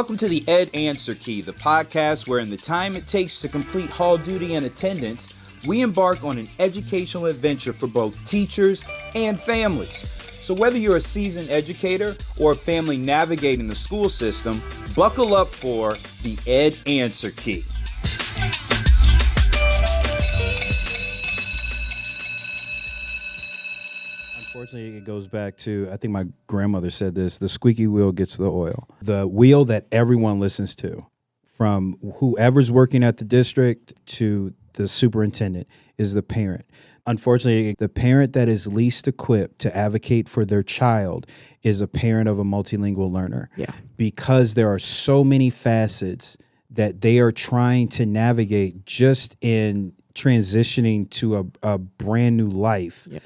Welcome to the Ed Answer Key, the podcast where in the time it takes to complete hall duty and attendance, we embark on an educational adventure for both teachers and families. So whether you're a seasoned educator or a family navigating the school system, buckle up for the Ed Answer Key. Unfortunately, it goes back to, I think my grandmother said this, the squeaky wheel gets the oil. The wheel that everyone listens to, from whoever's working at the district to the superintendent, is the parent. Unfortunately, the parent that is least equipped to advocate for their child is a parent of a multilingual learner. Yeah. Because there are so many facets that they are trying to navigate just in transitioning to a brand new life. Yeah.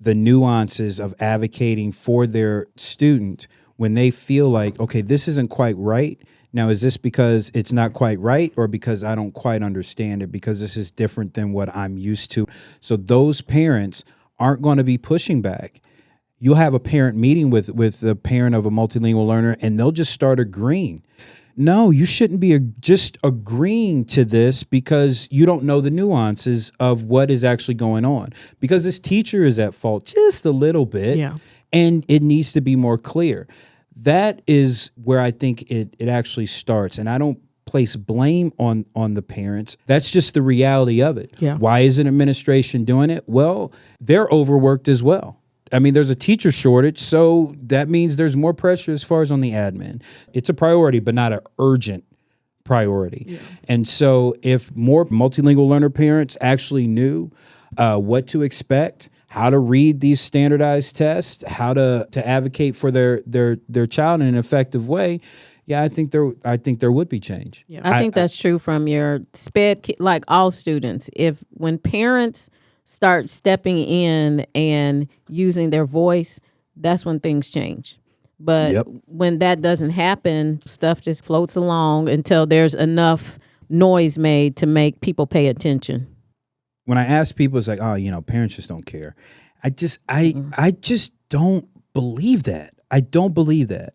The nuances of advocating for their student when they feel like, okay, this isn't quite right. Now, is this because it's not quite right or because I don't quite understand it, because this is different than what I'm used to? So those parents aren't going to be pushing back. You'll have a parent meeting with the parent of a multilingual learner, and they'll just start agreeing. No, you shouldn't be just agreeing to this because you don't know the nuances of what is actually going on. Because this teacher is at fault just a little bit, and it needs to be more clear. That is where I think it actually starts. And I don't place blame on the parents. That's just the reality of it. Yeah. Why isn't administration doing it? Well, they're overworked as well. I mean, there's a teacher shortage, so that means there's more pressure as far as on the admin. It's a priority, but not an urgent priority. Yeah. And so if more multilingual learner parents actually knew what to expect, how to read these standardized tests, how to advocate for their child in an effective way, I think there would be change. Yeah. I think that's true from your SPED, like all students. When parents start stepping in and using their voice, that's when things change. But when that doesn't happen, stuff just floats along until there's enough noise made to make people pay attention. When I ask people, it's like, oh, parents just don't care. I just don't believe that. I don't believe that.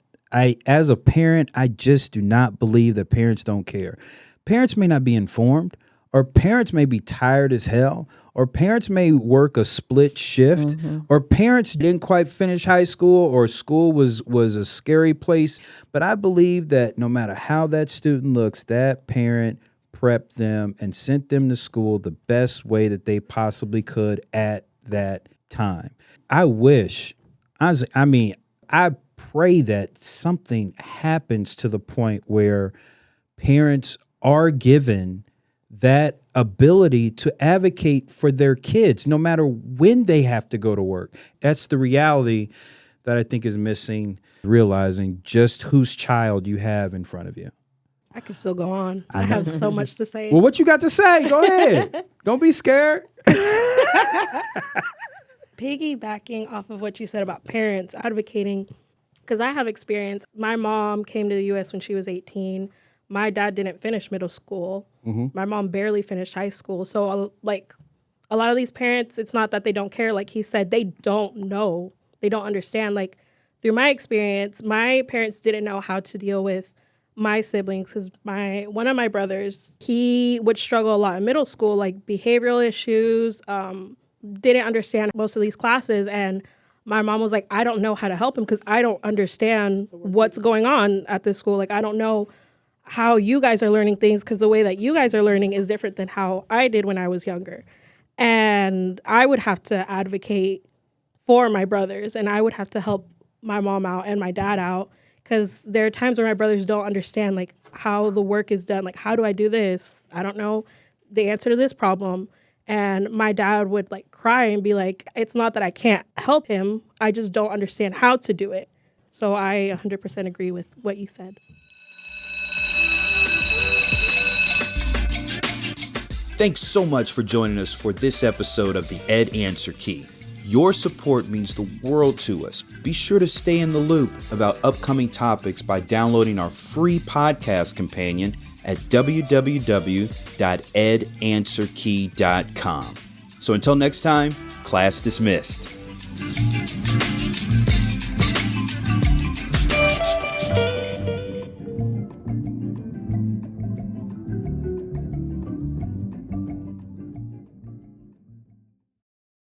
As a parent, I just do not believe that parents don't care. Parents may not be informed, or parents may be tired as hell, or parents may work a split shift, or parents didn't quite finish high school, or school was a scary place. But I believe that no matter how that student looks, that parent prepped them and sent them to school the best way that they possibly could at that time. I pray that something happens to the point where parents are given that ability to advocate for their kids, no matter when they have to go to work. That's the reality that I think is missing, realizing just whose child you have in front of you. I could still go on. I have so much to say. Well, what you got to say? Go ahead. Don't be scared. Piggybacking off of what you said about parents advocating, because I have experience. My mom came to the U.S. when she was 18. My dad didn't finish middle school. My mom barely finished high school. So, a lot of these parents, it's not that they don't care. Like he said, they don't know. They don't understand. Like, through my experience, my parents didn't know how to deal with my siblings because one of my brothers, he would struggle a lot in middle school, like behavioral issues, didn't understand most of these classes. And my mom was like, I don't know how to help him because I don't understand what's going on at this school. Like, I don't know how you guys are learning things because the way that you guys are learning is different than how I did when I was younger. And I would have to advocate for my brothers, and I would have to help my mom out and my dad out because there are times where my brothers don't understand, like, how the work is done. Like, how do I do this? I don't know the answer to this problem. And my dad would, like, cry and be like, it's not that I can't help him. I just don't understand how to do it. So I 100% agree with what you said. Thanks so much for joining us for this episode of the Ed Answer Key. Your support means the world to us. Be sure to stay in the loop about upcoming topics by downloading our free podcast companion at www.edanswerkey.com. So until next time, class dismissed.